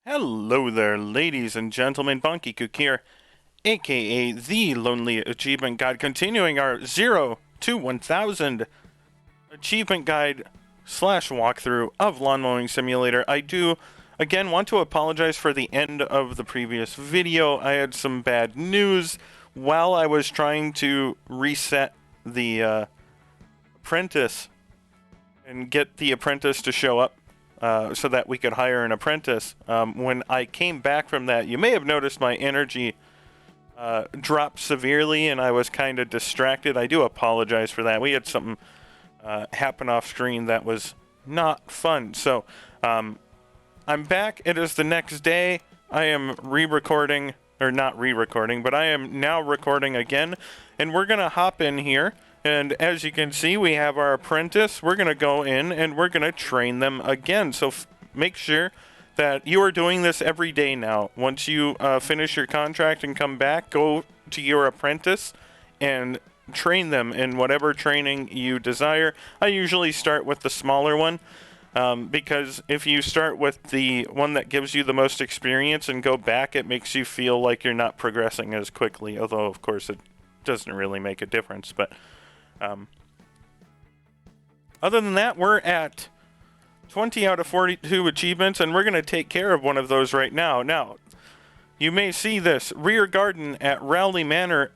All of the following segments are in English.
Hello there, ladies and gentlemen. Bonky Cook here, aka the Lonely Achievement Guide, continuing our 0 to 1000 Achievement Guide slash walkthrough of Lawn Mowing Simulator. I do, again, want to apologize for the end of the previous video. I had some bad news while I was trying to reset the apprentice and get the apprentice to show up. So that we could hire an apprentice. When I came back from that, you may have noticed my energy dropped severely and I was kind of distracted. I do apologize for that. We had something happen off screen that was not fun. So I'm back. It is the next day. I am re-recording, or not re-recording, but I am now recording again. And we're going to hop in here. And as you can see, we have our apprentice. We're going to go in and we're going to train them again. So make sure that you are doing this every day now. Once you finish your contract and come back, go to your apprentice and train them in whatever training you desire. I usually start with the smaller one because if you start with the one that gives you the most experience and go back, it makes you feel like you're not progressing as quickly. Although, of course, it doesn't really make a difference. But other than that, we're at 20 out of 42 achievements, and we're going to take care of one of those right now. Now, you may see this rear garden at Rowley Manor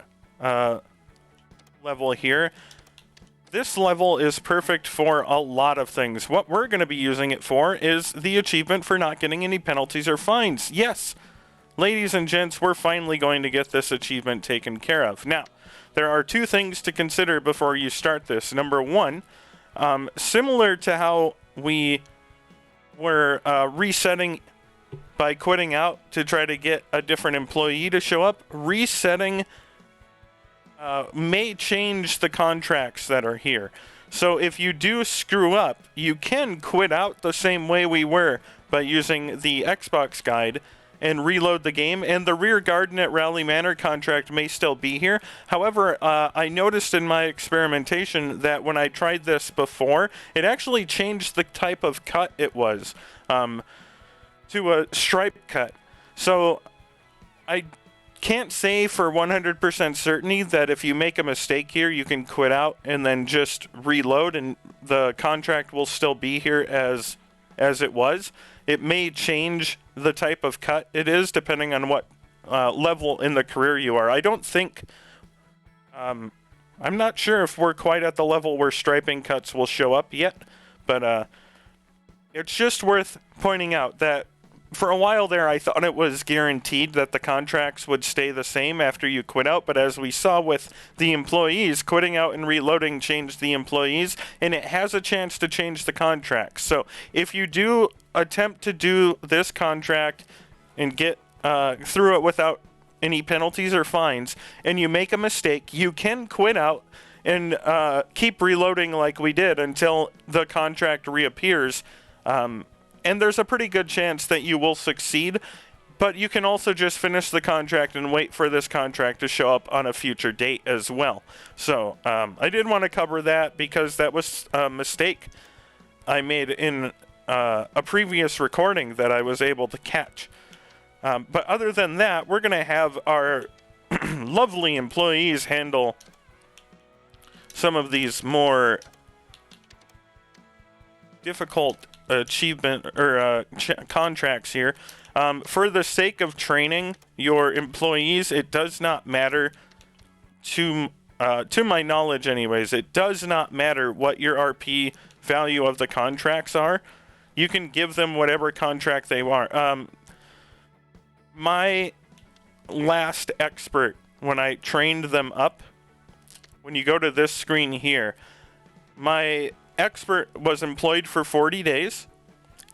level here. This level is perfect for a lot of things. What we're going to be using it for is the achievement for not getting any penalties or fines. Yes, ladies and gents, we're finally going to get this achievement taken care of. Now, there are two things to consider before you start this. Number one, similar to how we were resetting by quitting out to try to get a different employee to show up, resetting may change the contracts that are here. So if you do screw up, you can quit out the same way we were by using the Xbox guide and reload the game, and the rear garden at Rowley Manor contract may still be here. However, I noticed in my experimentation that when I tried this before, it actually changed the type of cut it was to a stripe cut. So I can't say for 100% certainty that if you make a mistake here, you can quit out and then just reload and the contract will still be here as it was. It may change the type of cut it is depending on what level in the career you are. I don't think, I'm not sure if we're quite at the level where striping cuts will show up yet, but it's just worth pointing out that for a while there I thought it was guaranteed that the contracts would stay the same after you quit out, but as we saw with the employees, quitting out and reloading changed the employees, and it has a chance to change the contracts. So if you do attempt to do this contract and get through it without any penalties or fines, and you make a mistake, you can quit out and keep reloading like we did until the contract reappears. And there's a pretty good chance that you will succeed, but you can also just finish the contract and wait for this contract to show up on a future date as well. So I did want to cover that because that was a mistake I made in a previous recording that I was able to catch. But other than that, we're going to have our lovely employees handle some of these more difficult achievement or contracts here. For the sake of training your employees, it does not matter to my knowledge anyways, it does not matter what your RP value of the contracts are. You can give them whatever contract they want. My last expert, when I trained them up, when you go to this screen here, my expert was employed for 40 days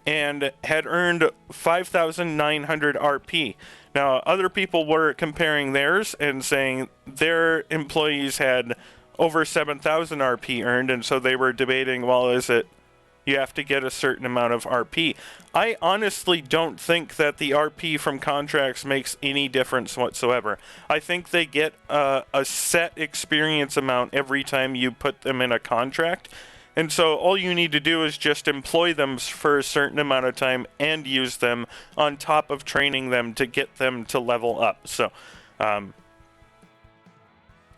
and had earned 5,900 RP. Now, other people were comparing theirs and saying their employees had over 7,000 RP earned, and so they were debating, well, is it you have to get a certain amount of RP? I honestly don't think that the RP from contracts makes any difference whatsoever. I think they get a set experience amount every time you put them in a contract. And so all you need to do is just employ them for a certain amount of time and use them on top of training them to get them to level up. So,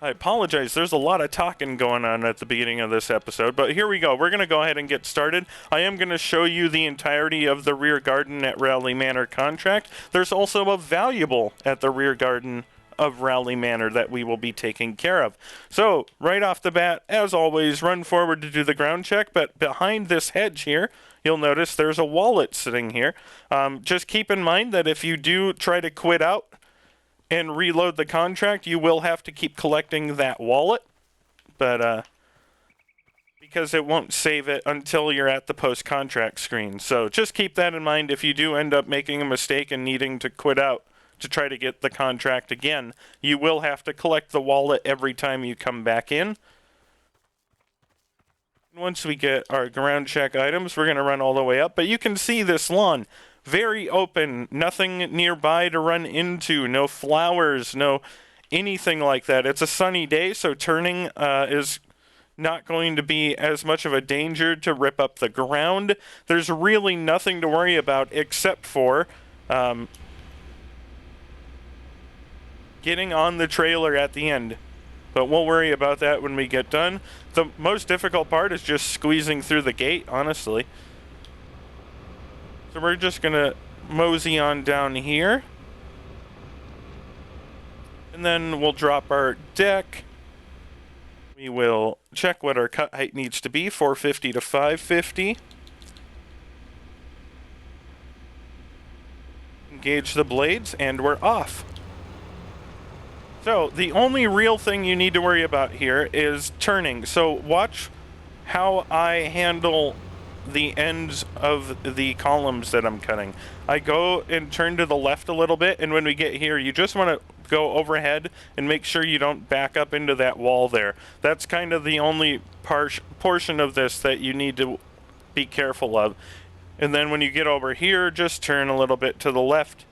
I apologize, there's a lot of talking going on at the beginning of this episode, but here we go. We're going to go ahead and get started. I am going to show you the entirety of the rear garden at Rowley Manor contract. There's also a valuable at the rear garden of Rowley Manor that we will be taking care of. So, right off the bat, as always, run forward to do the ground check, but behind this hedge here, you'll notice there's a wallet sitting here. Just keep in mind that if you do try to quit out and reload the contract, you will have to keep collecting that wallet, but because it won't save it until you're at the post-contract screen. So just keep that in mind. If you do end up making a mistake and needing to quit out to try to get the contract again, you will have to collect the wallet every time you come back in. Once we get our ground check items, we're going to run all the way up, but you can see this lawn. Very open, nothing nearby to run into, no flowers, no anything like that. It's a sunny day, so turning is not going to be as much of a danger to rip up the ground. There's really nothing to worry about except for getting on the trailer at the end. But we'll worry about that when we get done. The most difficult part is just squeezing through the gate, honestly. So we're just going to mosey on down here. And then we'll drop our deck. We will check what our cut height needs to be, 450 to 550. Engage the blades, and we're off. So the only real thing you need to worry about here is turning. So watch how I handle the ends of the columns that I'm cutting. I go and turn to the left a little bit, and when we get here, you just want to go overhead and make sure you don't back up into that wall there. That's kind of the only portion of this that you need to be careful of. And then when you get over here, just turn a little bit to the left,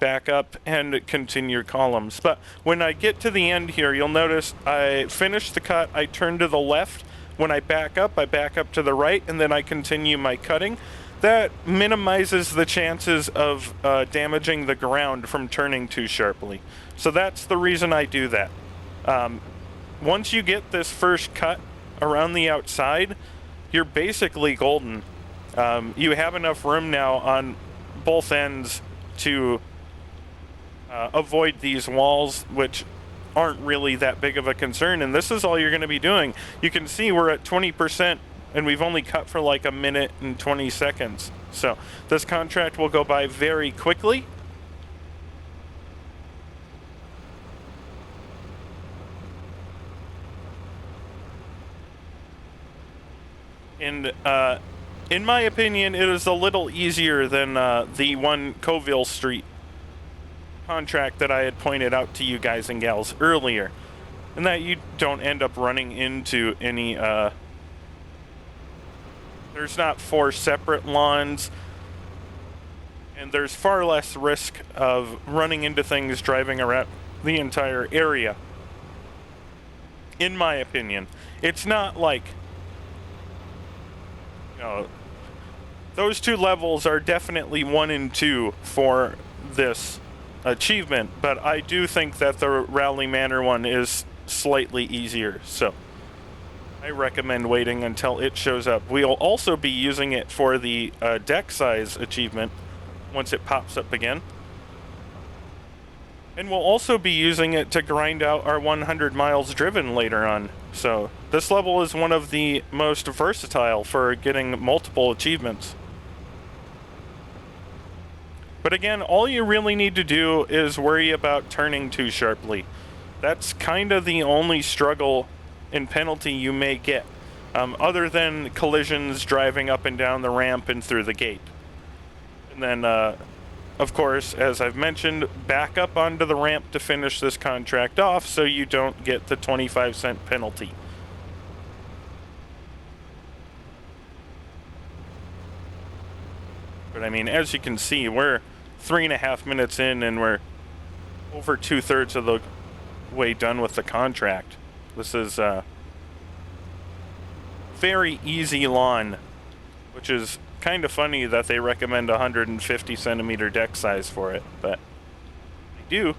back up, and continue your columns. But when I get to the end here, you'll notice I finish the cut, I turn to the left. When I back up to the right, and then I continue my cutting. That minimizes the chances of damaging the ground from turning too sharply. So that's the reason I do that. Once you get this first cut around the outside, you're basically golden. You have enough room now on both ends to avoid these walls, which aren't really that big of a concern, and this is all you're going to be doing. You can see we're at 20%, and we've only cut for like a minute and 20 seconds. So this contract will go by very quickly. And in my opinion, it is a little easier than the one Coville Street contract that I had pointed out to you guys and gals earlier, and that you don't end up running into any there's not 4 separate lawns, and there's far less risk of running into things driving around the entire area, in my opinion. It's not like, you know, those 2 levels are definitely 1 and 2 for this achievement, but I do think that the Rowley Manor one is slightly easier, so I recommend waiting until it shows up. We'll also be using it for the deck size achievement once it pops up again, and we'll also be using it to grind out our 100 miles driven later on. So this level is one of the most versatile for getting multiple achievements. But again, all you really need to do is worry about turning too sharply. That's kind of the only struggle and penalty you may get, other than collisions driving up and down the ramp and through the gate. And then, of course, as I've mentioned, back up onto the ramp to finish this contract off so you don't get the 25-cent penalty. But I mean, as you can see, we're 3.5 minutes in, and we're over 2/3 of the way done with the contract. This is very easy lawn, which is kind of funny that they recommend 150 centimeter deck size for it, but they do.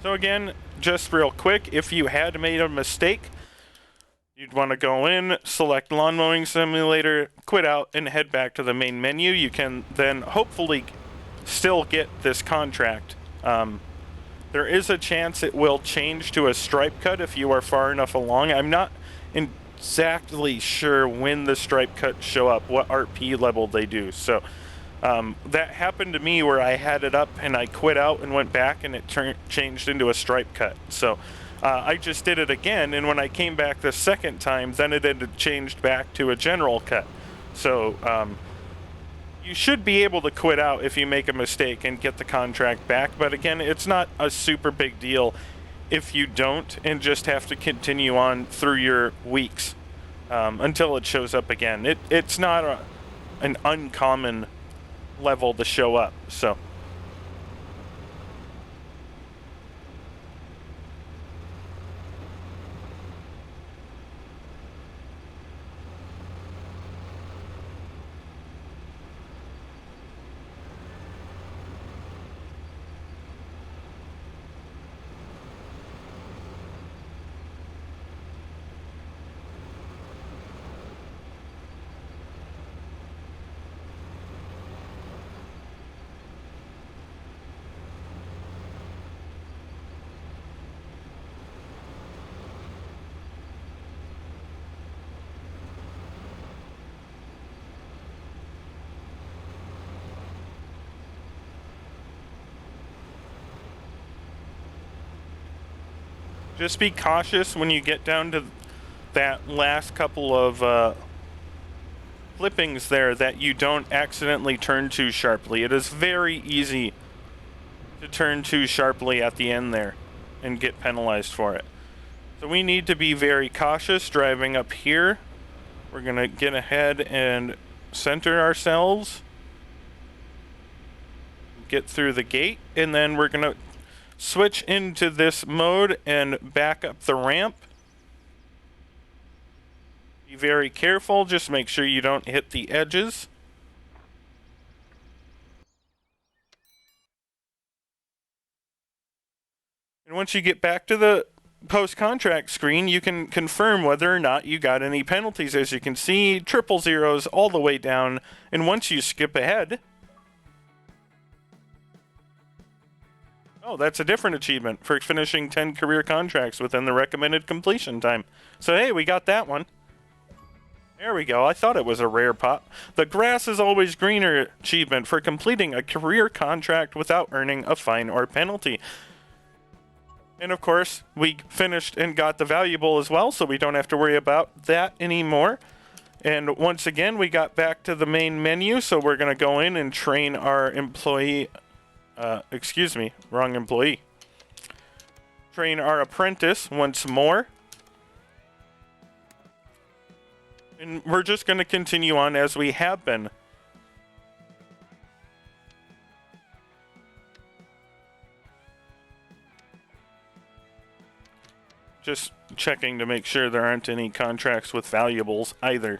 So again, just real quick, if you had made a mistake, you'd want to go in, select Lawn Mowing Simulator, quit out, and head back to the main menu. You can then hopefully still get this contract. There is a chance it will change to a stripe cut if you are far enough along. I'm not exactly sure when the stripe cuts show up, what RP level they do. So that happened to me where I had it up and I quit out and went back and it changed into a stripe cut. So I just did it again, and when I came back the second time, then it had changed back to a general cut. So you should be able to quit out if you make a mistake and get the contract back, but again, it's not a super big deal if you don't and just have to continue on through your weeks until it shows up again. It's not an uncommon level to show up, so. Just be cautious when you get down to that last couple of clippings there that you don't accidentally turn too sharply. It is very easy to turn too sharply at the end there and get penalized for it. So we need to be very cautious driving up here. We're going to get ahead and center ourselves, get through the gate, and then we're going to switch into this mode and back up the ramp. Be very careful, just make sure you don't hit the edges. And once you get back to the post-contract screen, you can confirm whether or not you got any penalties. As you can see, triple zeros all the way down, and once you skip ahead, oh, that's a different achievement for finishing 10 career contracts within the recommended completion time. So hey, we got that one. There we go. I thought it was a rare pop. The grass is always greener achievement for completing a career contract without earning a fine or penalty. And of course, we finished and got the valuable as well, so we don't have to worry about that anymore. And once again, we got back to the main menu, so we're going to go in and train our employee. Excuse me, wrong employee. Train our apprentice once more. And we're just going to continue on as we have been. Just checking to make sure there aren't any contracts with valuables either.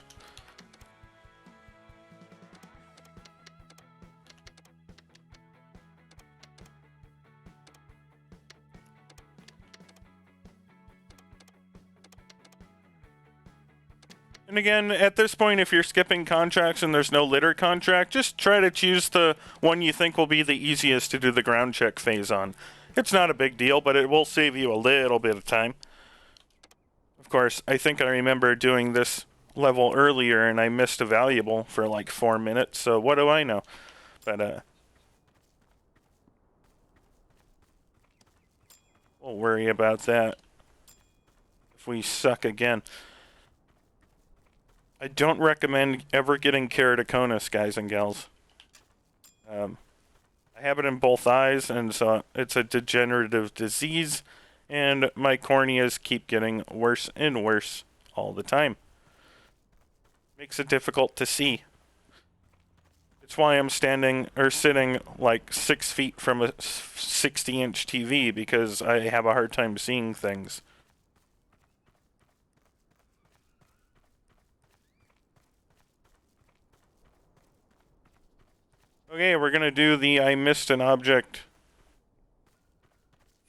And again, at this point, if you're skipping contracts and there's no litter contract, just try to choose the one you think will be the easiest to do the ground check phase on. It's not a big deal, but it will save you a little bit of time. Of course, I think I remember doing this level earlier and I missed a valuable for like 4 minutes, so what do I know? But, we'll worry about that if we suck again. I don't recommend ever getting keratoconus, guys and gals. I have it in both eyes, and so it's a degenerative disease, and my corneas keep getting worse and worse all the time. Makes it difficult to see. It's why I'm standing or sitting like 6 feet from a 60-inch TV, because I have a hard time seeing things. Okay, we're gonna do the I missed an object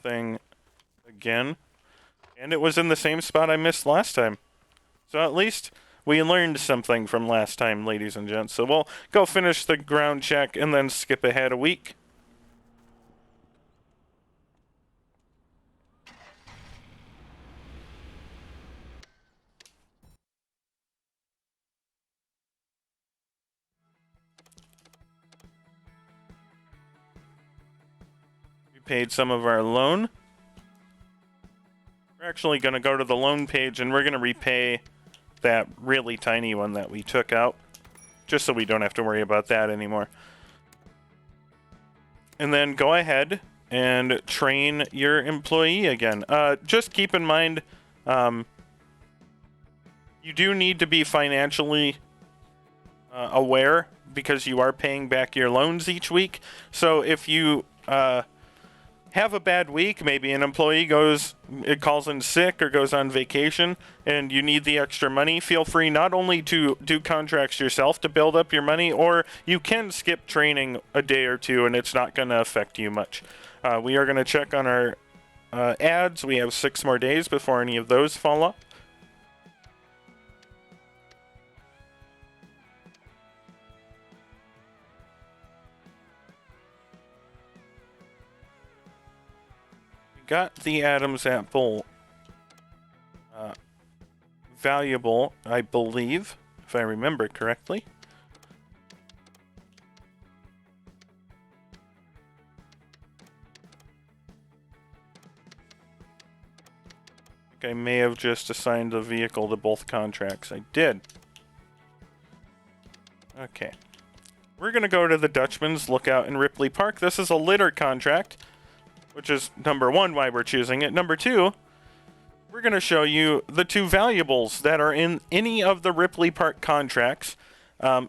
thing again. And it was in the same spot I missed last time. So at least we learned something from last time, ladies and gents. So we'll go finish the ground check and then skip ahead a week. We paid some of our loan. We're actually going to go to the loan page and we're going to repay that really tiny one that we took out, just so we don't have to worry about that anymore. And then go ahead and train your employee again. Just keep in mind, you do need to be financially aware, because you are paying back your loans each week. So if you have a bad week, maybe an employee calls in sick or goes on vacation, and you need the extra money, feel free not only to do contracts yourself to build up your money, or you can skip training a day or two and it's not going to affect you much. We are going to check on our ads. We have 6 more days before any of those fall up. Got the Adam's apple valuable, I believe, if I remember correctly. I think I may have just assigned the vehicle to both contracts. I did. Okay. We're going to go to the Dutchman's Lookout in Ripley Park. This is a litter contract, which is number 1, why we're choosing it. Number 2, we're going to show you the 2 valuables that are in any of the Ripley Park contracts.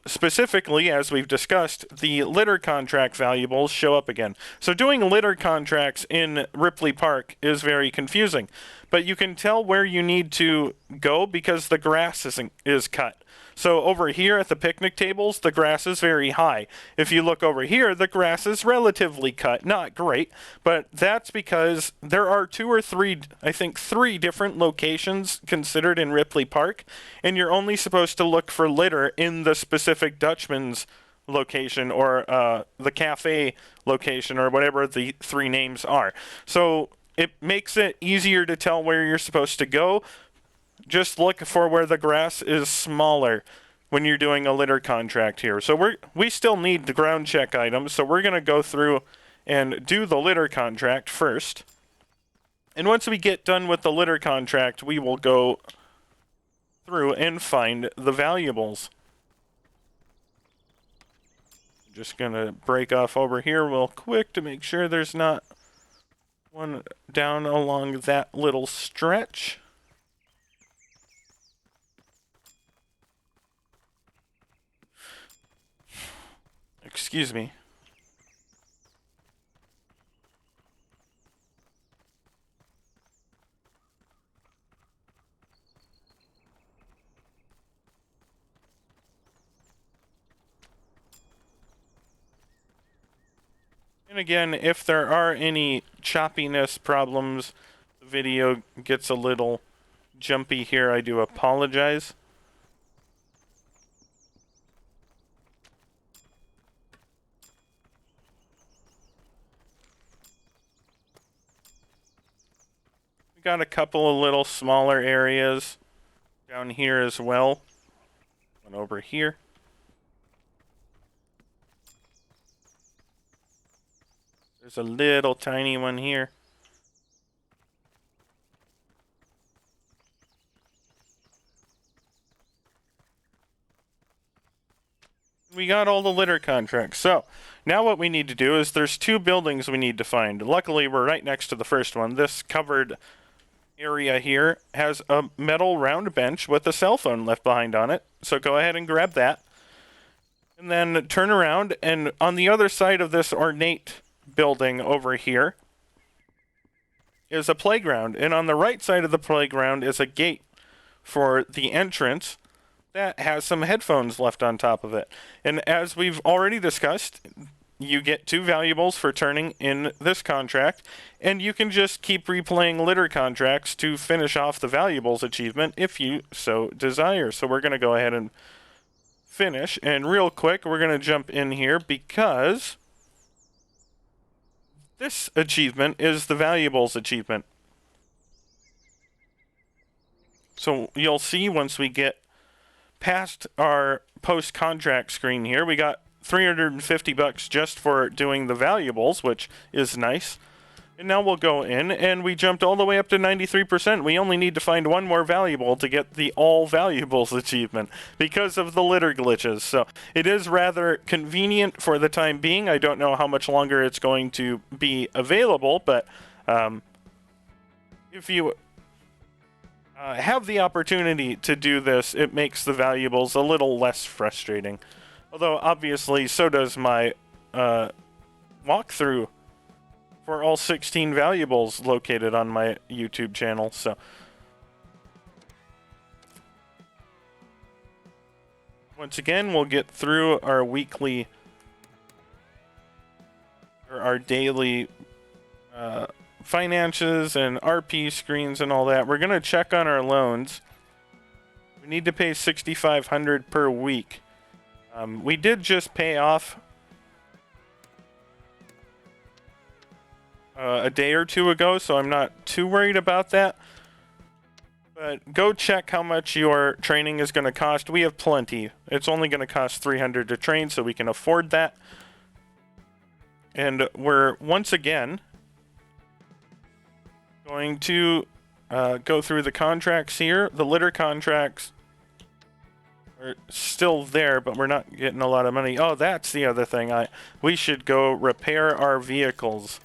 Specifically, as we've discussed, the litter contract valuables show up again. So doing litter contracts in Ripley Park is very confusing, but you can tell where you need to go because the grass is cut. So over here at the picnic tables, the grass is very high. If you look over here, the grass is relatively cut. Not great, but that's because there are 2 or 3, I think 3 different locations considered in Ripley Park, and you're only supposed to look for litter in the specific Dutchman's location or the cafe location or whatever the 3 names are. So it makes it easier to tell where you're supposed to go. Just look for where the grass is smaller when you're doing a litter contract here. So we still need the ground check items, so we're going to go through and do the litter contract first. And once we get done with the litter contract, we will go through and find the valuables. Just going to break off over here real quick to make sure there's not one down along that little stretch. Excuse me. And again, if there are any choppiness problems, the video gets a little jumpy here, I do apologize. We got a couple of little smaller areas down here as well. One over here. There's a little tiny one here. We got all the litter contracts. So now what we need to do is there's 2 buildings we need to find. Luckily, we're right next to the first one. This covered area here has a metal round bench with a cell phone left behind on it. So go ahead and grab that. And then turn around, and on the other side of this ornate building over here is a playground. And on the right side of the playground is a gate for the entrance that has some headphones left on top of it. And as we've already discussed, you get 2 valuables for turning in this contract, and you can just keep replaying litter contracts to finish off the valuables achievement if you so desire. So we're going to go ahead and finish, and real quick we're going to jump in here because this achievement is the valuables achievement. So you'll see once we get past our post-contract screen here, we got $350 just for doing the valuables, which is nice. And now we'll go in, and we jumped all the way up to 93%. We only need to find one more valuable to get the all valuables achievement because of the litter glitches. So it is rather convenient for the time being. I don't know how much longer it's going to be available, but if you have the opportunity to do this, it makes the valuables a little less frustrating. Although, obviously, so does my walkthrough for all 16 valuables located on my YouTube channel. So, once again, we'll get through our weekly or our daily finances and RP screens and all that. We're going to check on our loans. We need to pay $6,500 per week. We did just pay off a day or two ago, so I'm not too worried about that. But go check how much your training is going to cost. We have plenty. It's only going to cost $300 to train, so we can afford that. And we're once again going to go through the contracts here. The litter contracts are still there, but we're not getting a lot of money. Oh, that's the other thing. We should go repair our vehicles.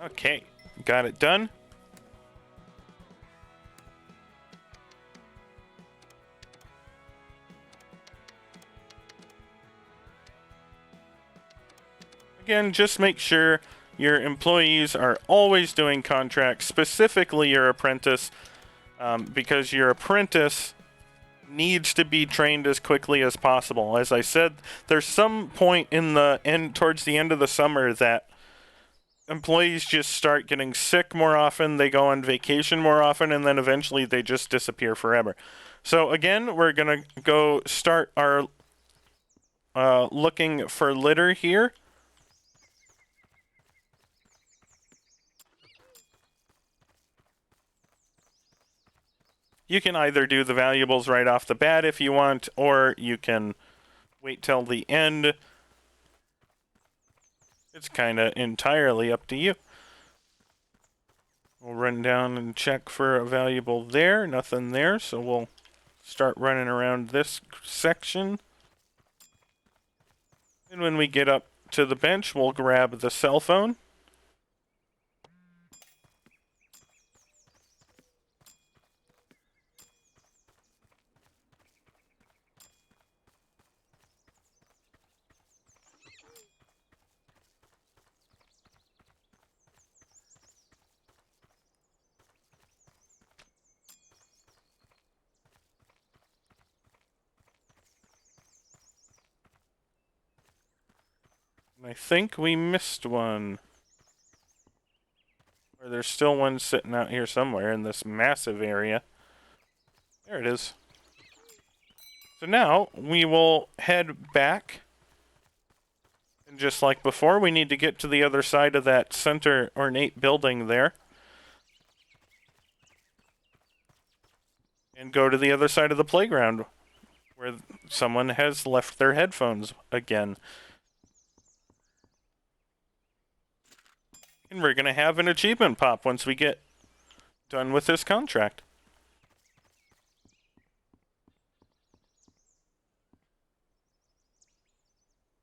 Okay, got it done. Again, just make sure your employees are always doing contracts, specifically your apprentice, because your apprentice needs to be trained as quickly as possible. As I said, there's some point in the end, towards the end of the summer, that employees just start getting sick more often, they go on vacation more often, and then eventually they just disappear forever. So again, we're going to go start our looking for litter here. You can either do the valuables right off the bat if you want, or you can wait till the end. It's kind of entirely up to you. We'll run down and check for a valuable there. Nothing there, so we'll start running around this section. And when we get up to the bench, we'll grab the cell phone. I think we missed one. Or there's still one sitting out here somewhere in this massive area. There it is. So now we will head back. And just like before, we need to get to the other side of that center ornate building there. And go to the other side of the playground, where someone has left their headphones again. And we're going to have an achievement pop once we get done with this contract.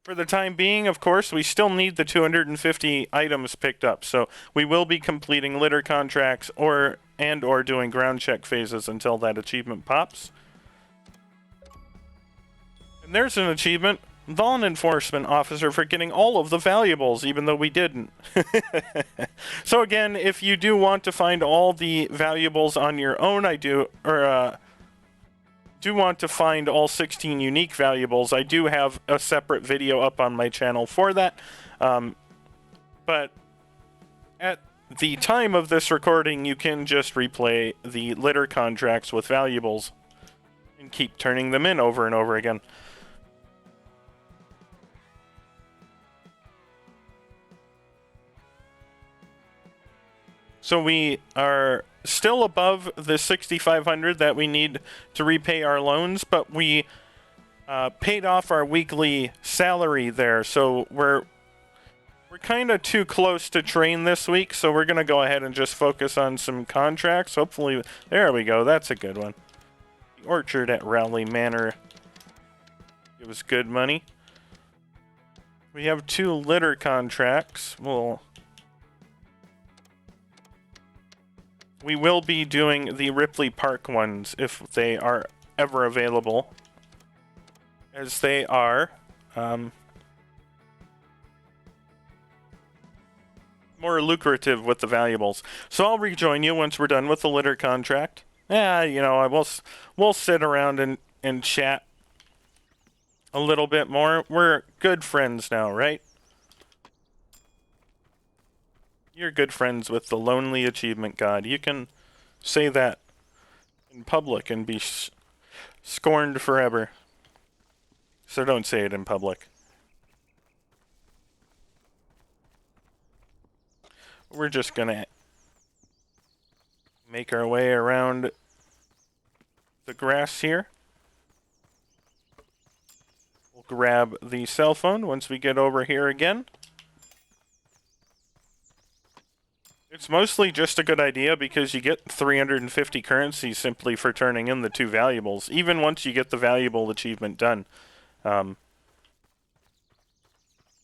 For the time being, of course, we still need the 250 items picked up, so we will be completing litter contracts or doing ground check phases until that achievement pops. And there's an achievement. Lawn enforcement officer for getting all of the valuables, even though we didn't. So again, if you do want to find all the valuables on your own, do want to find all 16 unique valuables, I do have a separate video up on my channel for that. But at the time of this recording, you can just replay the litter contracts with valuables and keep turning them in over and over again. So we are still above the 6,500 that we need to repay our loans, but we paid off our weekly salary there, so we're kind of too close to train this week, so we're going to go ahead and just focus on some contracts. Hopefully, there we go, that's a good one. The orchard at Rowley Manor. It was good money. We have 2 litter contracts. We will be doing the Ripley Park ones if they are ever available, as they are more lucrative with the valuables. So I'll rejoin you once we're done with the litter contract. We'll sit around and chat a little bit more. We're good friends now, right? You're good friends with the lonely achievement god. You can say that in public and be scorned forever. So don't say it in public. We're just gonna make our way around the grass here. We'll grab the cell phone once we get over here again. It's mostly just a good idea because you get 350 currency simply for turning in the 2 valuables, even once you get the valuable achievement done.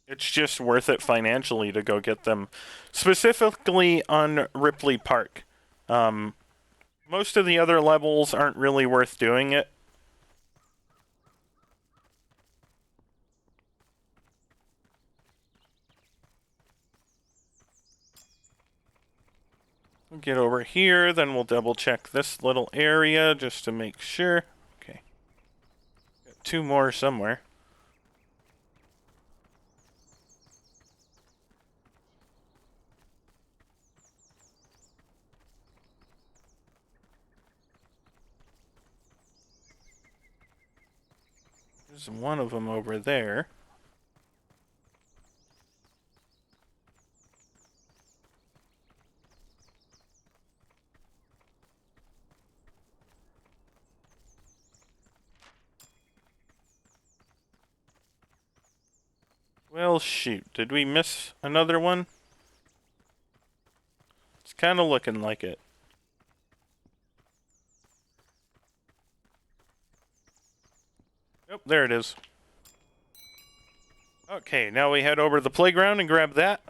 It's just worth it financially to go get them, specifically on Ripley Park. Most of the other levels aren't really worth doing it. We'll get over here, then we'll double check this little area just to make sure. Okay. Got 2 more somewhere. There's one of them over there. Well, shoot. Did we miss another one? It's kind of looking like it. Nope, there it is. Okay, now we head over to the playground and grab that.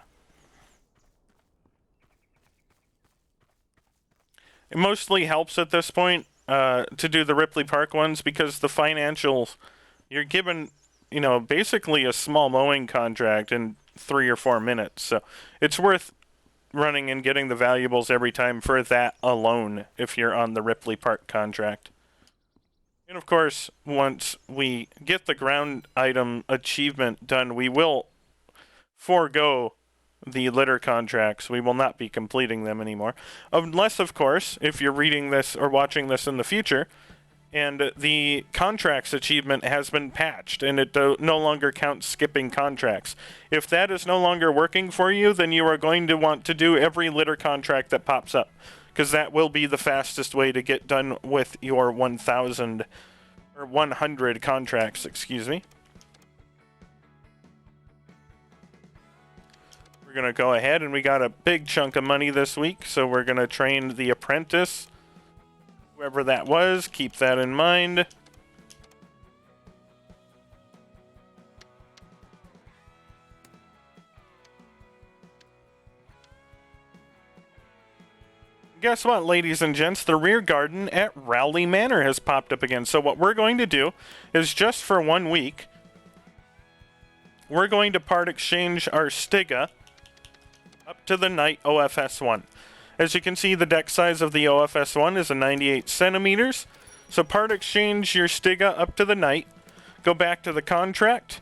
It mostly helps at this point to do the Ripley Park ones because the financials, you're given, basically a small mowing contract in 3 or 4 minutes. So it's worth running and getting the valuables every time for that alone if you're on the Ripley Park contract. And of course, once we get the ground item achievement done, we will forego the litter contracts. We will not be completing them anymore. Unless, of course, if you're reading this or watching this in the future, and the contracts achievement has been patched, and it no longer counts skipping contracts. If that is no longer working for you, then you are going to want to do every litter contract that pops up, because that will be the fastest way to get done with your 1,000 or 100 contracts, excuse me. We're going to go ahead, and we got a big chunk of money this week, so we're going to train the apprentice. Whoever that was, keep that in mind. Guess what, ladies and gents? The rear garden at Rowley Manor has popped up again. So what we're going to do is just for 1 week, we're going to part exchange our Stiga up to the Knight OFS1. As you can see, the deck size of the OFS1 is a 98 centimeters. So part exchange your Stiga up to the Knight. Go back to the contract.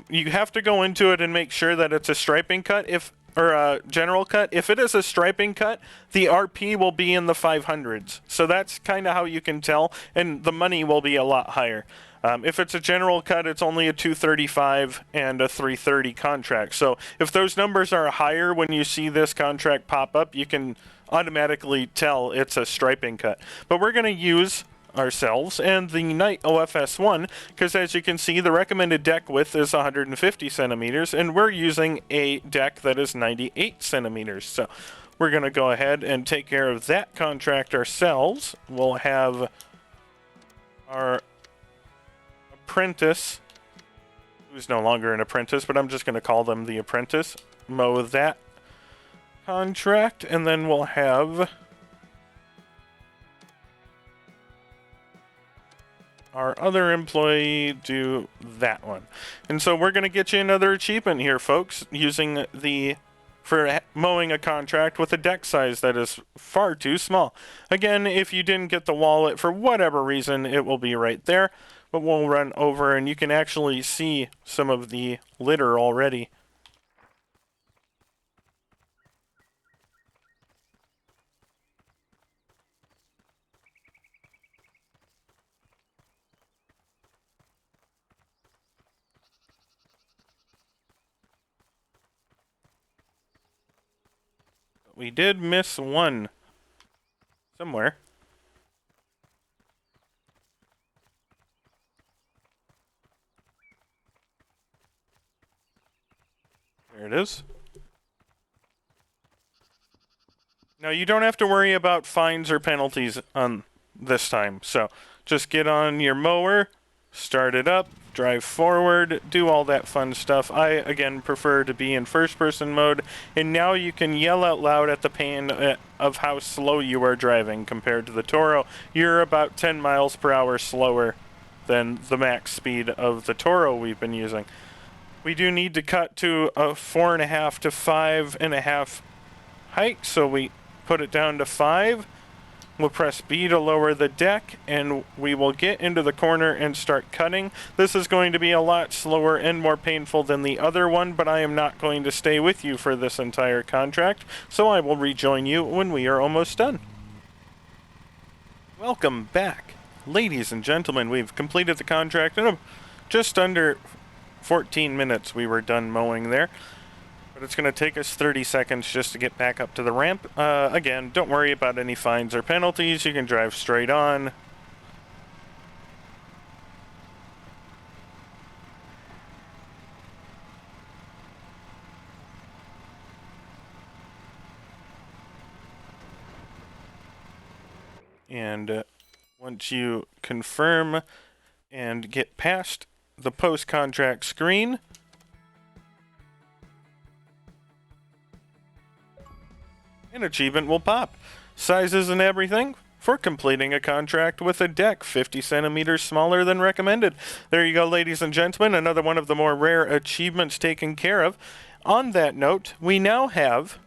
You have to go into it and make sure that it's a striping cut, or a general cut. If it is a striping cut, the RP will be in the 500s. So that's kind of how you can tell, and the money will be a lot higher. If it's a general cut, it's only a 235 and a 330 contract. So if those numbers are higher when you see this contract pop up, you can automatically tell it's a striping cut. But we're going to use ourselves and the Knight OFS1 because, as you can see, the recommended deck width is 150 centimeters and we're using a deck that is 98 centimeters. So we're going to go ahead and take care of that contract ourselves. We'll have our apprentice, who's no longer an apprentice, but I'm just going to call them the apprentice, mow that contract, and then we'll have our other employee do that one. And so we're going to get you another achievement here, folks, using for mowing a contract with a deck size that is far too small. Again, if you didn't get the wallet for whatever reason, it will be right there. But we'll run over and you can actually see some of the litter already. We did miss one somewhere. There it is. Now you don't have to worry about fines or penalties on this time. So just get on your mower, start it up, drive forward, do all that fun stuff. I, again, prefer to be in first-person mode, and now you can yell out loud at the pain of how slow you are driving compared to the Toro. You're about 10 miles per hour slower than the max speed of the Toro we've been using. We do need to cut to a 4.5 to 5.5 height, so we put it down to 5. We'll press B to lower the deck, and we will get into the corner and start cutting. This is going to be a lot slower and more painful than the other one, but I am not going to stay with you for this entire contract, so I will rejoin you when we are almost done. Welcome back. Ladies and gentlemen, we've completed the contract in just under 14 minutes. We were done mowing there. But it's going to take us 30 seconds just to get back up to the ramp. Again, don't worry about any fines or penalties. You can drive straight on. And once you confirm and get past the post-contract screen, an achievement will pop. Sizes and everything for completing a contract with a deck 50 centimeters smaller than recommended. There you go, ladies and gentlemen. Another one of the more rare achievements taken care of. On that note, we now have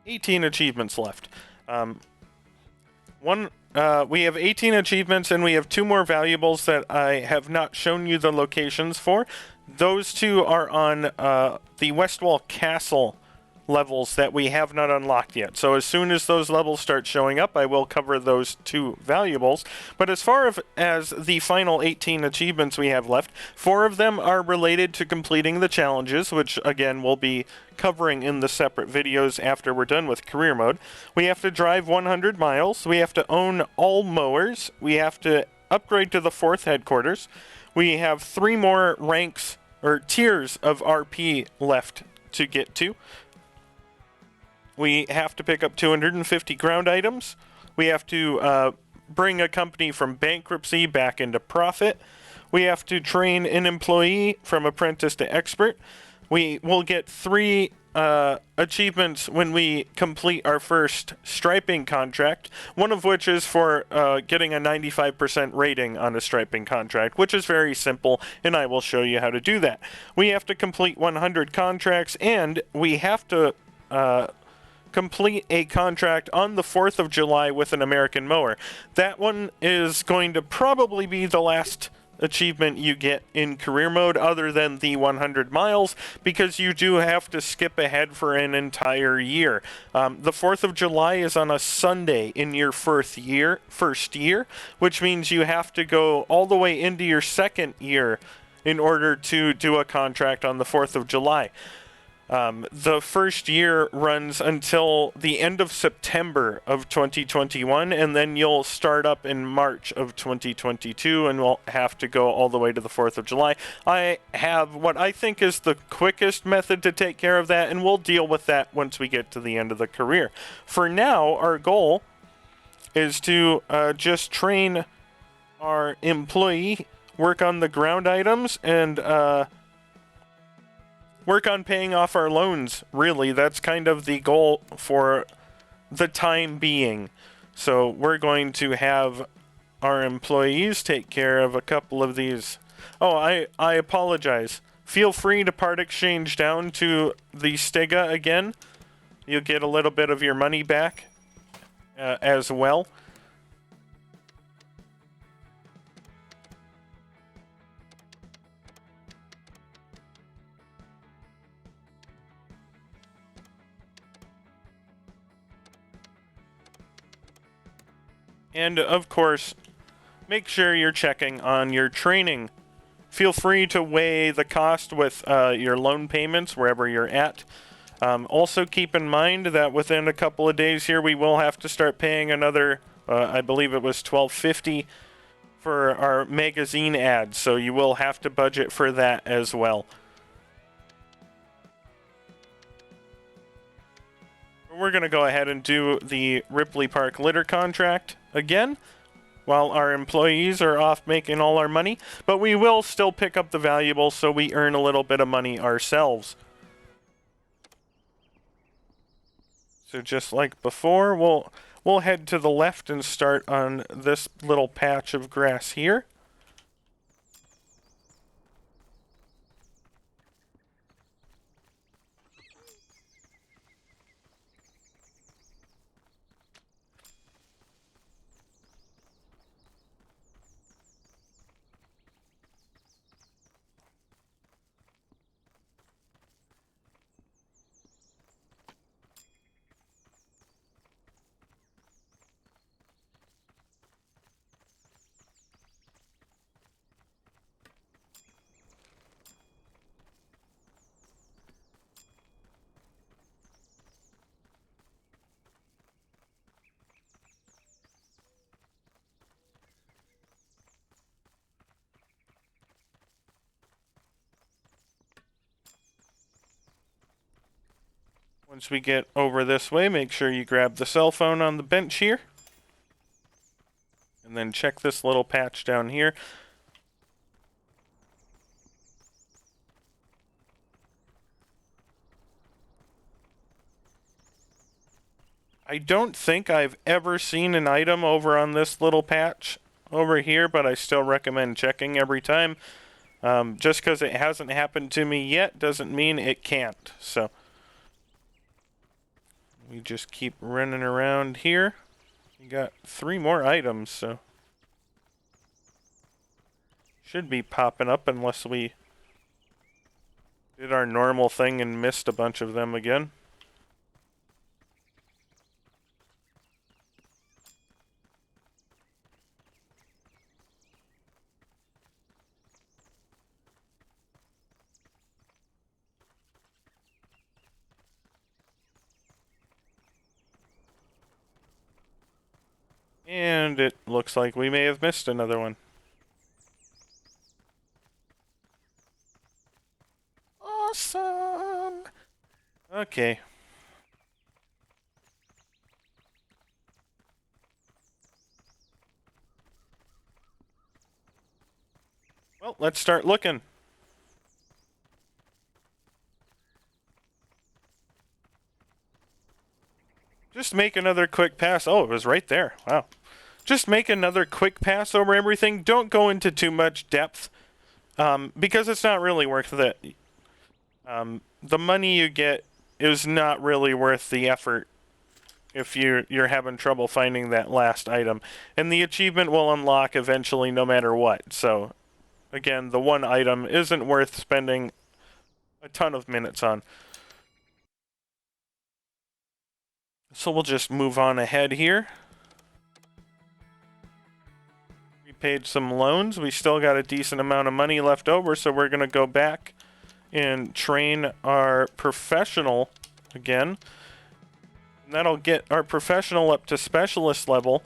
18 achievements left. We have 18 achievements, and we have 2 more valuables that I have not shown you the locations for. Those 2 are on the Westwall Castle levels that we have not unlocked yet. So as soon as those levels start showing up, I will cover those 2 valuables. But as far as the final 18 achievements we have left, 4 of them are related to completing the challenges, which again we'll be covering in the separate videos after we're done with career mode. We have to drive 100 miles. We have to own all mowers. We have to upgrade to the 4th headquarters. We have 3 more ranks or tiers of RP left to get to. We have to pick up 250 ground items. We have to bring a company from bankruptcy back into profit. We have to train an employee from apprentice to expert. We will get 3 achievements when we complete our first striping contract, one of which is for getting a 95% rating on a striping contract, which is very simple, and I will show you how to do that. We have to complete 100 contracts, and we have to complete a contract on the 4th of July with an American mower. That one is going to probably be the last achievement you get in career mode other than the 100 miles, because you do have to skip ahead for an entire year. The 4th of July is on a Sunday in your first year, which means you have to go all the way into your second year in order to do a contract on the 4th of July. The first year runs until the end of September of 2021, and then you'll start up in March of 2022, and we'll have to go all the way to the 4th of July. I have what I think is the quickest method to take care of that, and we'll deal with that once we get to the end of the career. For now, our goal is to just train our employee, work on the ground items, and work on paying off our loans, really. That's kind of the goal for the time being. So we're going to have our employees take care of a couple of these. Oh, I apologize. Feel free to part exchange down to the Stega again. You'll get a little bit of your money back as well. And, of course, make sure you're checking on your training. Feel free to weigh the cost with your loan payments wherever you're at. Also keep in mind that within a couple of days here, we will have to start paying another, I believe it was $12.50 for our magazine ads, so you will have to budget for that as well. We're going to go ahead and do the Ripley Park litter contract again, while our employees are off making all our money, but we will still pick up the valuables so we earn a little bit of money ourselves. So just like before, we'll head to the left and start on this little patch of grass here. Once we get over this way, make sure you grab the cell phone on the bench here. And then check this little patch down here. I don't think I've ever seen an item over on this little patch over here, but I still recommend checking every time. Just because it hasn't happened to me yet doesn't mean it can't. So we just keep running around here. We got 3 more items, so should be popping up unless we did our normal thing and missed a bunch of them again. And it looks like we may have missed another one. Awesome! Okay. Well, let's start looking. Just make another quick pass. Oh, it was right there. Wow. Just make another quick pass over everything. Don't go into too much depth, because it's not really worth it. The money you get is not really worth the effort if you're having trouble finding that last item. And the achievement will unlock eventually no matter what. So, again, the one item isn't worth spending a ton of minutes on. So we'll just move on ahead here. We paid some loans. We still got a decent amount of money left over, so we're going to go back and train our professional again. And that'll get our professional up to specialist level.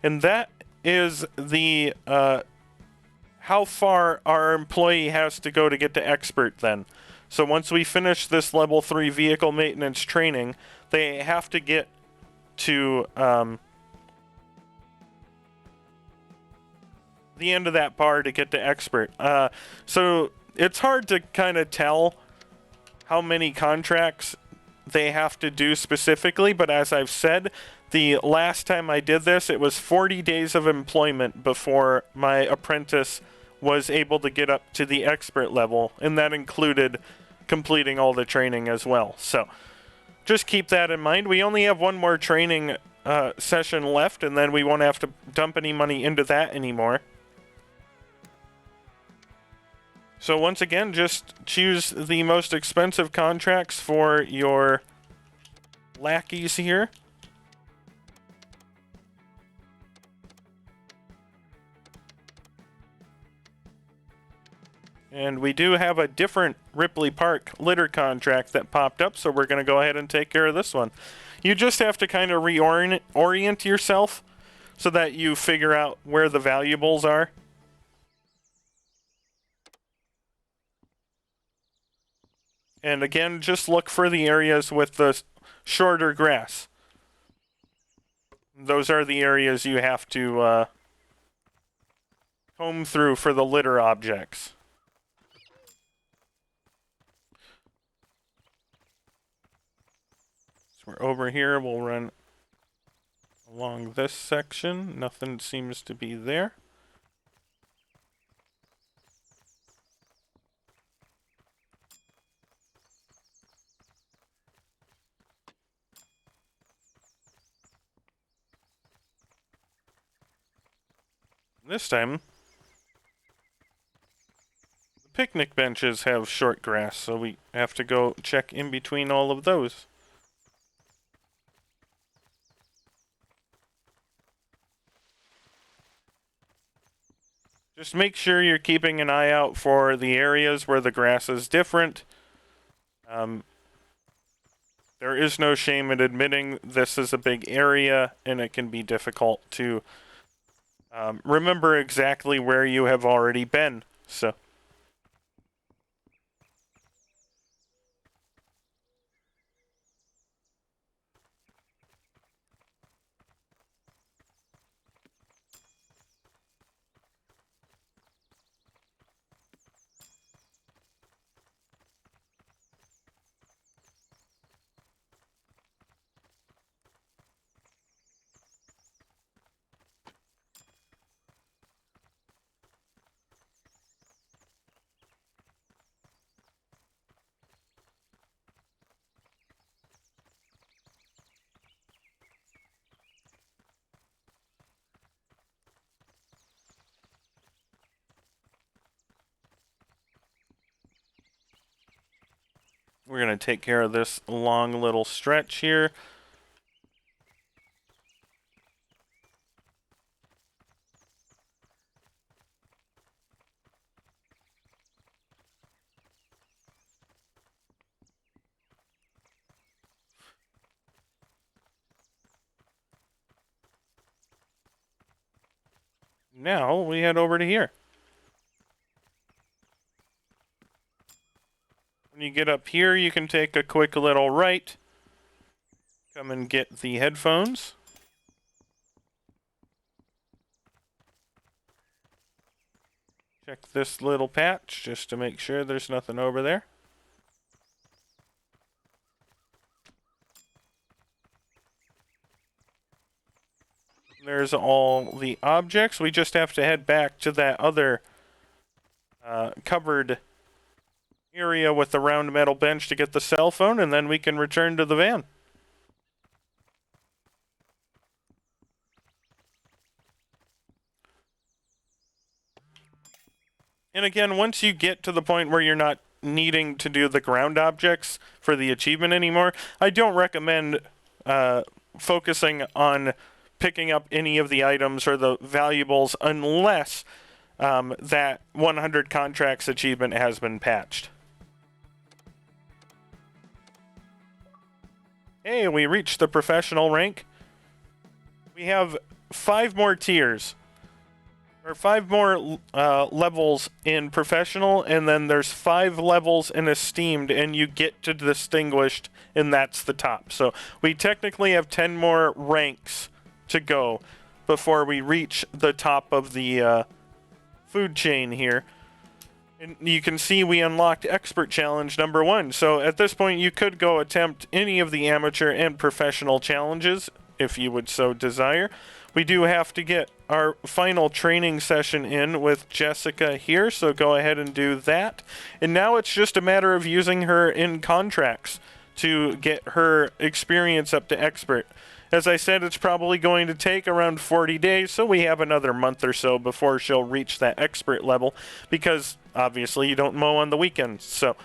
And that is the how far our employee has to go to get to expert then. So once we finish this level 3 vehicle maintenance training, they have to get to the end of that bar to get to expert. So it's hard to kind of tell how many contracts they have to do specifically, but as I've said, the last time I did this, it was 40 days of employment before my apprentice was able to get up to the expert level, and that included completing all the training as well. So just keep that in mind. We only have one more training session left, and then we won't have to dump any money into that anymore. So once again, just choose the most expensive contracts for your lackeys here. And we do have a different Ripley Park litter contract that popped up, so we're going to go ahead and take care of this one. You just have to kind of reorient yourself so that you figure out where the valuables are. And again, just look for the areas with the shorter grass. Those are the areas you have to comb through for the litter objects. So we're over here, we'll run along this section. Nothing seems to be there. This time, the picnic benches have short grass, so we have to go check in between all of those. Just make sure you're keeping an eye out for the areas where the grass is different. There is no shame in admitting this is a big area, and it can be difficult to remember exactly where you have already been. So we're going to take care of this long little stretch here. Now we head over to here. When you get up here, you can take a quick little right. Come and get the headphones. Check this little patch just to make sure there's nothing over there. there's all the objects. We just have to head back to that other covered area with the round metal bench to get the cell phone, and then we can return to the van. And again, once you get to the point where you're not needing to do the ground objects for the achievement anymore, I don't recommend focusing on picking up any of the items or the valuables unless that 100 contracts achievement has been patched. Hey, we reached the professional rank. We have 5 more tiers. Or 5 more levels in professional, and then there's 5 levels in esteemed, and you get to distinguished, and that's the top. So we technically have 10 more ranks to go before we reach the top of the food chain here. And you can see we unlocked expert challenge number 1. So at this point you could go attempt any of the amateur and professional challenges if you would so desire. We do have to get our final training session in with Jessica here, so go ahead and do that. And now it's just a matter of using her in contracts to get her experience up to expert. As I said, it's probably going to take around 40 days, so we have another month or so before she'll reach that expert level, because obviously you don't mow on the weekends. So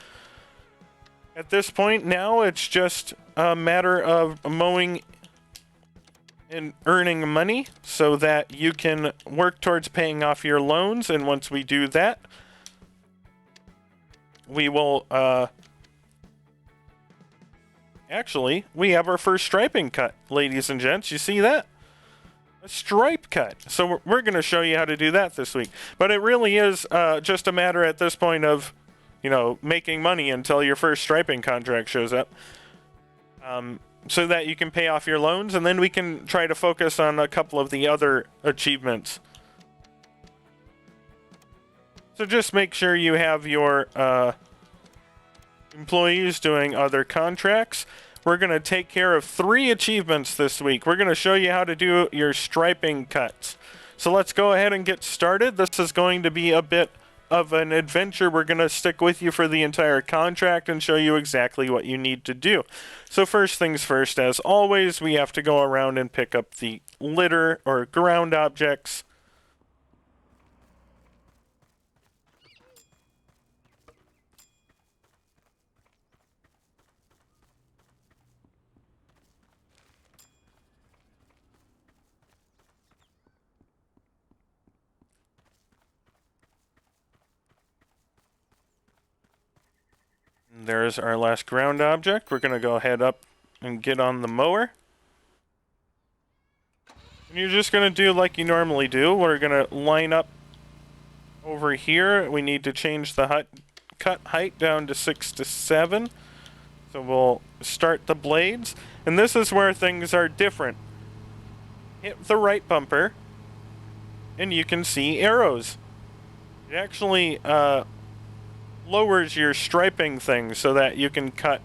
at this point now it's just a matter of mowing and earning money so that you can work towards paying off your loans. And once we do that, we will actually, we have our first striping cut, ladies and gents. You see that? A stripe cut. So we're going to show you how to do that this week. But it really is just a matter at this point of, you know, making money until your first striping contract shows up. So that you can pay off your loans, and then we can try to focus on a couple of the other achievements. So just make sure you have your employees doing other contracts. We're going to take care of 3 achievements this week. We're going to show you how to do your striping cuts. So let's go ahead and get started. This is going to be a bit of an adventure. We're going to stick with you for the entire contract and show you exactly what you need to do. So first things first, as always, we have to go around and pick up the litter or ground objects. There's our last ground object. We're going to go head up and get on the mower. And you're just going to do like you normally do. We're going to line up over here. We need to change the cut height down to 6 to 7. So we'll start the blades. And this is where things are different. Hit the right bumper, and you can see arrows. It actually lowers your striping thing so that you can cut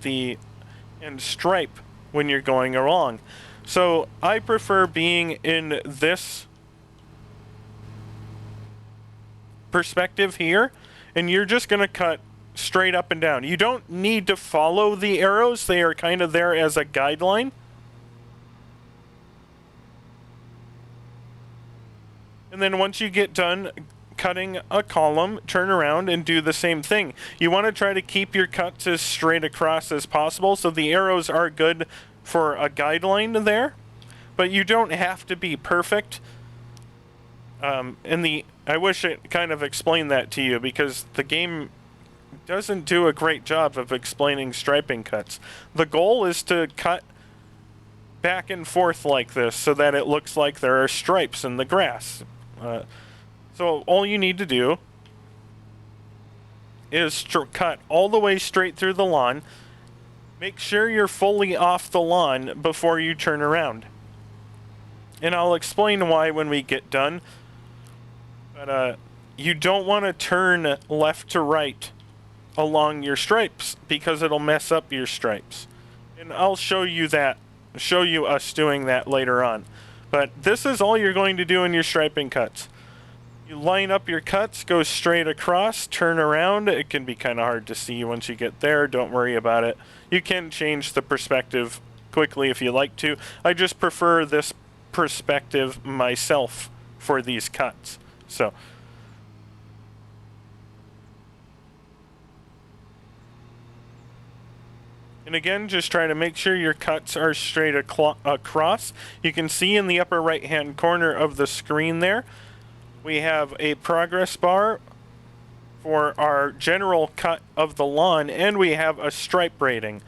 and stripe when you're going along. So I prefer being in this perspective here, and you're just going to cut straight up and down. You don't need to follow the arrows. They are kind of there as a guideline. And then once you get done cutting a column, turn around and do the same thing. You want to try to keep your cuts as straight across as possible, so the arrows are good for a guideline there, but you don't have to be perfect. I wish it kind of explained that to you, because the game doesn't do a great job of explaining striping cuts. The goal is to cut back and forth like this so that it looks like there are stripes in the grass. So all you need to do is cut all the way straight through the lawn. Make sure you're fully off the lawn before you turn around. And I'll explain why when we get done. But you don't want to turn left to right along your stripes, because it'll mess up your stripes. And I'll show you us doing that later on. But this is all you're going to do in your striping cuts. You line up your cuts, go straight across, turn around. It can be kind of hard to see once you get there. Don't worry about it. You can change the perspective quickly if you like to. I just prefer this perspective myself for these cuts. So, and again, just try to make sure your cuts are straight across. You can see in the upper right hand corner of the screen there, we have a progress bar for our general cut of the lawn, and we have a stripe rating.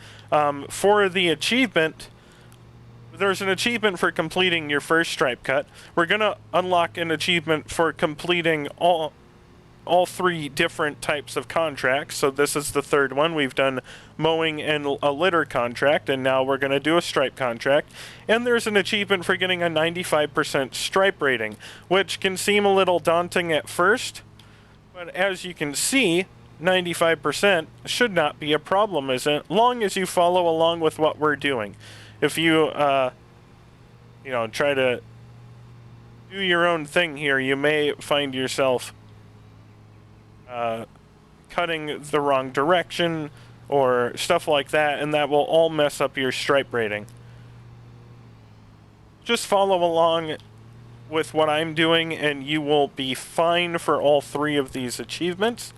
For the achievement, there's an achievement for completing your first stripe cut. We're going to unlock an achievement for completing all three different types of contracts. So this is the third one. We've done mowing and a litter contract, and now we're going to do a stripe contract. And there's an achievement for getting a 95% stripe rating, which can seem a little daunting at first, but as you can see, 95% should not be a problem, as long as you follow along with what we're doing. If you, try to do your own thing here, you may find yourself cutting the wrong direction or stuff like that, and that will all mess up your stripe rating. Just follow along with what I'm doing and you will be fine for all three of these achievements.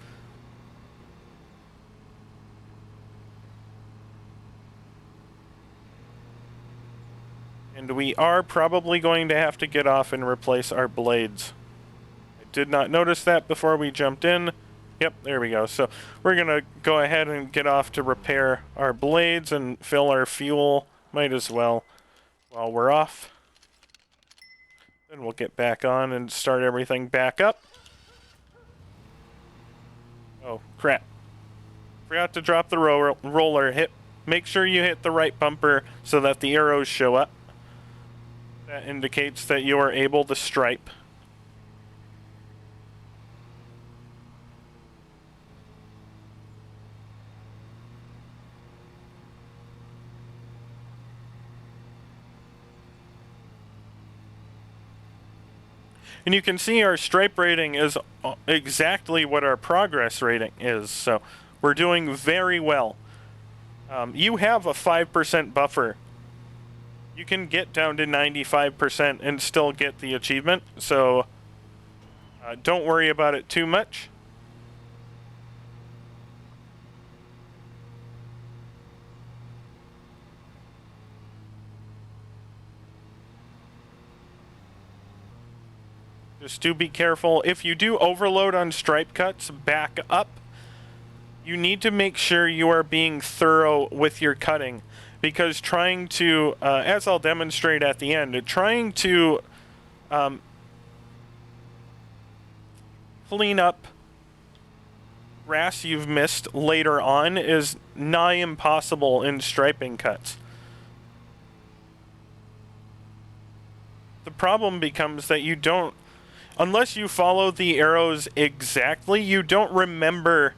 And we are probably going to have to get off and replace our blades. I did not notice that before we jumped in. Yep, there we go. So we're going to go ahead and get off to repair our blades and fill our fuel. Might as well while we're off. Then we'll get back on and start everything back up. Oh, crap. Forgot to drop the roller. Make sure you hit the right bumper so that the arrows show up. That indicates that you are able to stripe. And you can see our stripe rating is exactly what our progress rating is, so we're doing very well. You have a 5% buffer. You can get down to 95% and still get the achievement, so don't worry about it too much. Just do be careful. If you do overload on stripe cuts, back up. You need to make sure you are being thorough with your cutting, because trying to, as I'll demonstrate at the end, trying to clean up grass you've missed later on is nigh impossible in striping cuts. The problem becomes that you don't, unless you follow the arrows exactly, you don't remember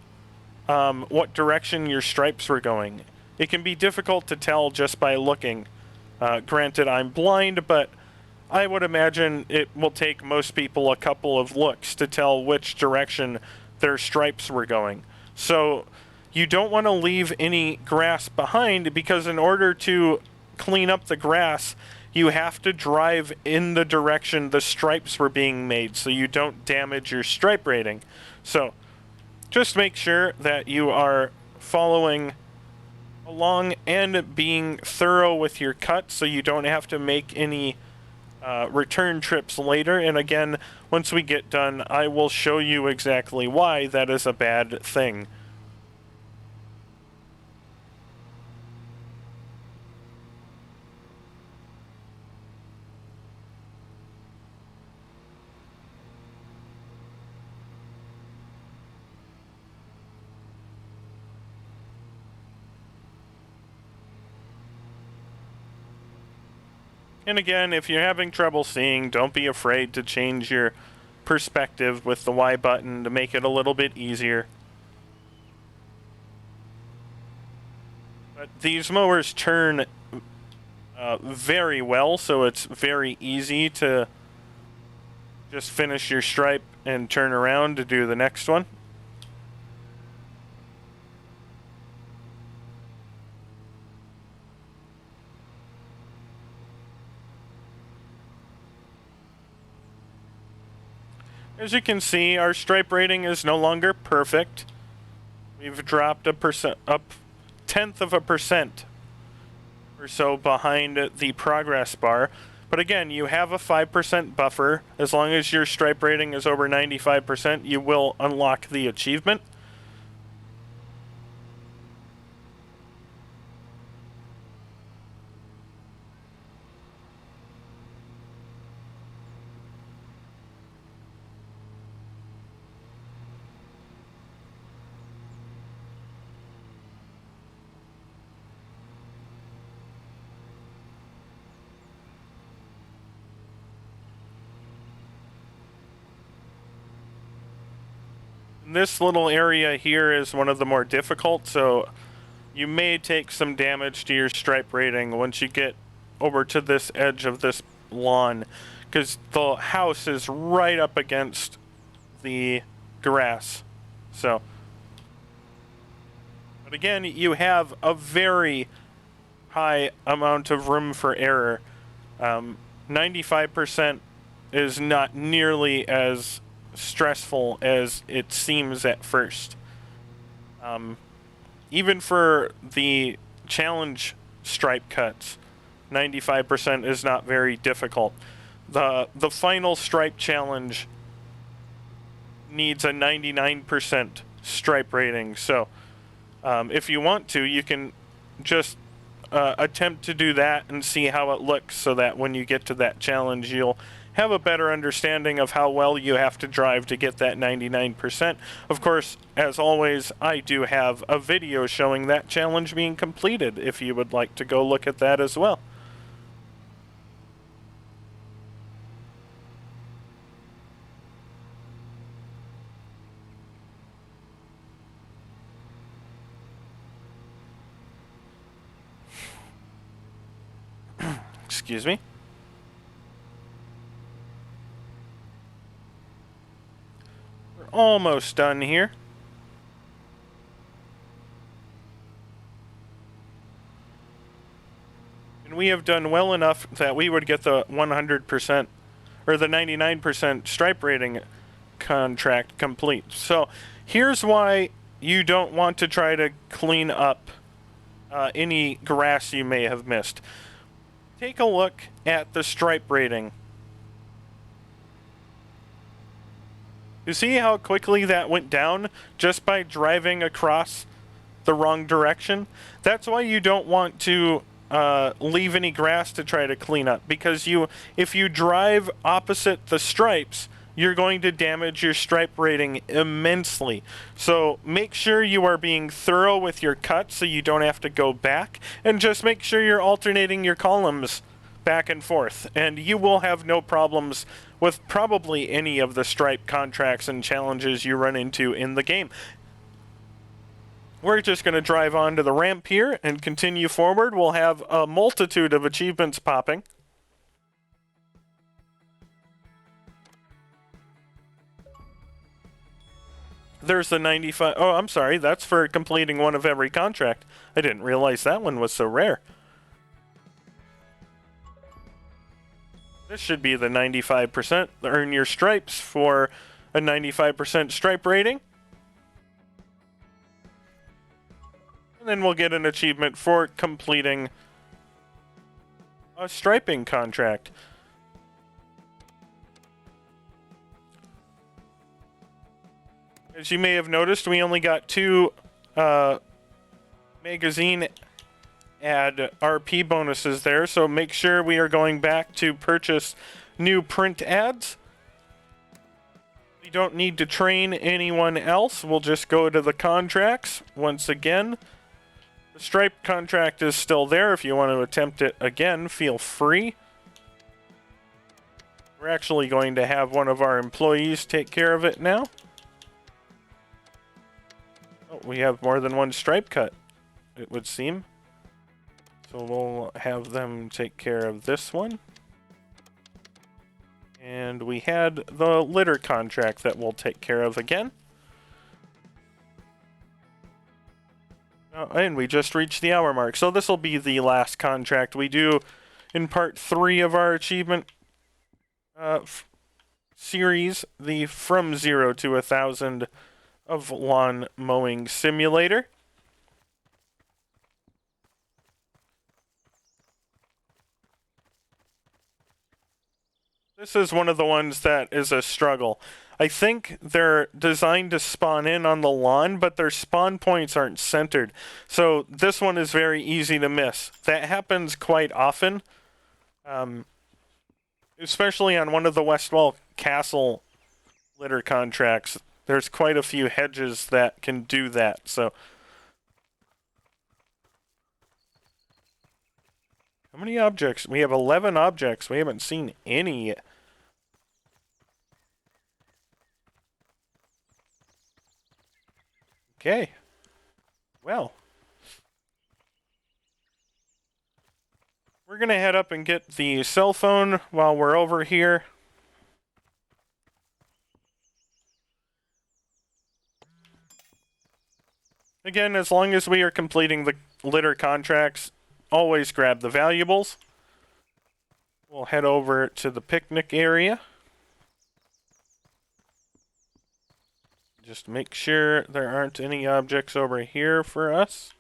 what direction your stripes were going. It can be difficult to tell just by looking. Granted, I'm blind, but I would imagine it will take most people a couple of looks to tell which direction their stripes were going. So you don't want to leave any grass behind, because in order to clean up the grass, you have to drive in the direction the stripes were being made so you don't damage your stripe rating. So just make sure that you are following along and being thorough with your cuts so you don't have to make any return trips later. And again, once we get done, I will show you exactly why that is a bad thing. And again, if you're having trouble seeing, don't be afraid to change your perspective with the Y button to make it a little bit easier. But these mowers turn very well, so it's very easy to just finish your stripe and turn around to do the next one. As you can see, our stripe rating is no longer perfect. We've dropped a tenth of a percent or so behind the progress bar. But again, you have a 5% buffer. As long as your stripe rating is over 95%, you will unlock the achievement. This little area here is one of the more difficult, so you may take some damage to your stripe rating once you get over to this edge of this lawn, because the house is right up against the grass. So, but again, you have a very high amount of room for error. 95% is not nearly as stressful as it seems at first. Even for the challenge stripe cuts, 95% is not very difficult. The final stripe challenge needs a 99% stripe rating, so if you want to, you can just attempt to do that and see how it looks, so that when you get to that challenge, you'll have a better understanding of how well you have to drive to get that 99%. Of course, as always, I do have a video showing that challenge being completed if you would like to go look at that as well. Excuse me. Almost done here. And we have done well enough that we would get the 100% or the 99% stripe rating contract complete. So here's why you don't want to try to clean up any grass you may have missed. Take a look at the stripe rating. You see how quickly that went down just by driving across the wrong direction? That's why you don't want to leave any grass to try to clean up, because if you drive opposite the stripes, you're going to damage your stripe rating immensely. So make sure you are being thorough with your cuts so you don't have to go back, and just make sure you're alternating your columns back and forth, and you will have no problems with probably any of the stripe contracts and challenges you run into in the game. We're just going to drive onto the ramp here and continue forward. We'll have a multitude of achievements popping. There's the 95. Oh, I'm sorry. That's for completing one of every contract. I didn't realize that one was so rare. This should be the 95%. Earn your stripes for a 95% stripe rating. And then we'll get an achievement for completing a striping contract. As you may have noticed, we only got 2 magazine ad RP bonuses there, so make sure we are going back to purchase new print ads. We don't need to train anyone else. We'll just go to the contracts once again. The stripe contract is still there. If you want to attempt it again, feel free. We're actually going to have one of our employees take care of it now. Oh, we have more than one stripe cut, it would seem. So we'll have them take care of this one. And we had the litter contract that we'll take care of again. And we just reached the hour mark. So this will be the last contract we do in part 3 of our achievement series, the From 0 to 1,000 of Lawn Mowing Simulator. This is one of the ones that is a struggle. I think they're designed to spawn in on the lawn, but their spawn points aren't centered. So this one is very easy to miss. That happens quite often, especially on one of the Westwall Castle litter contracts. There's quite a few hedges that can do that. So how many objects? We have 11 objects. We haven't seen any yet. Okay. Well, we're going to head up and get the cell phone while we're over here. Again, as long as we are completing the litter contracts, always grab the valuables. We'll head over to the picnic area. Just make sure there aren't any objects over here for us.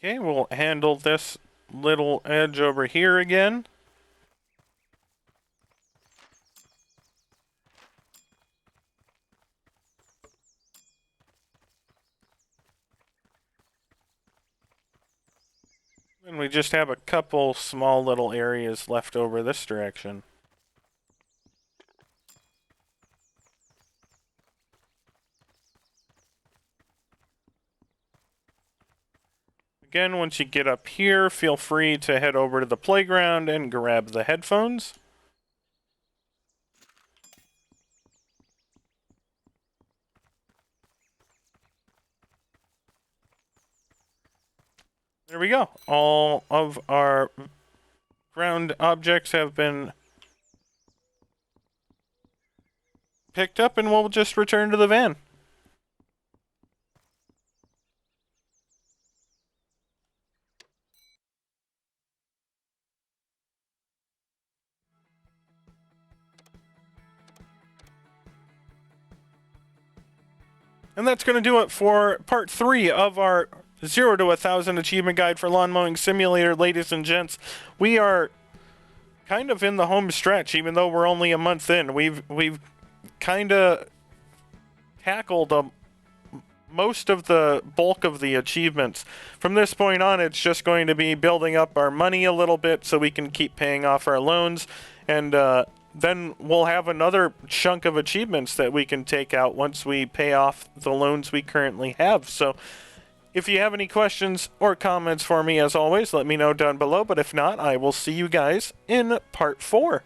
Okay, we'll handle this little edge over here again. And we just have a couple small little areas left over this direction. Again, once you get up here, feel free to head over to the playground and grab the headphones. There we go. All of our ground objects have been picked up, and we'll just return to the van. And that's going to do it for part 3 of our 0 to 1,000 achievement guide for Lawn Mowing Simulator, ladies and gents. We are kind of in the home stretch, even though we're only a month in. We've kind of tackled most of the bulk of the achievements. From this point on, it's just going to be building up our money a little bit so we can keep paying off our loans, and then we'll have another chunk of achievements that we can take out once we pay off the loans we currently have. So if you have any questions or comments for me, as always, let me know down below. But if not, I will see you guys in part 4.